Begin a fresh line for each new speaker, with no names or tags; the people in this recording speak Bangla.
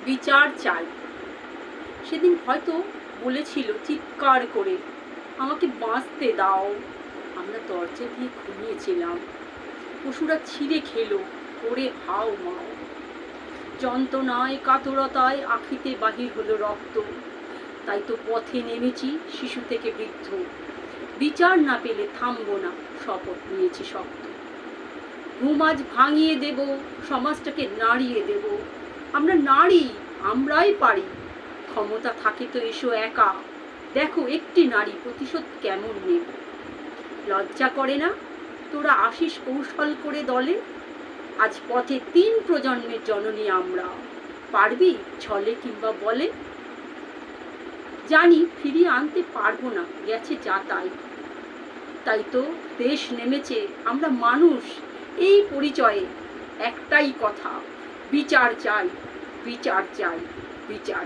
বিচার চাই। সেদিন হয়তো বলেছিল চিৎকার করে, আমাকে বাঁচতে দাও। আমরা দরজা দিয়ে ঘুমিয়েছিলাম, পশুরা ছিঁড়ে খেলো, করে ভাও মাও। যন্ত্রণায় কাতরতায় আখিতে বাহির হলো রক্ত। তাই তো পথে নেমেছি শিশু থেকে বৃদ্ধ। বিচার না পেলে থামবো না, শপথ নিয়েছি শক্ত। ঘুম আজ ভাঙিয়ে দেব, সমাজটাকে নাড়িয়ে দেব। আমরা নারী, আমরাই পারি। ক্ষমতা থাকে তো এসো একা, দেখো একটি নারী প্রতিশোধ কেমন নেব। লজ্জা করে না তোরা আসিস কৌশল করে দলে? আজ পথে 3 প্রজন্মের জননী আমরা, পারবি ছলে কিংবা বলে? জানি ফিরিয়ে আনতে পারবো না, গেছে যা তাই। তাই তো দেশ নেমেছে, আমরা মানুষ, এই পরিচয়ে একটাই কথা, বিচার চাই, বিচার চাই, বিচার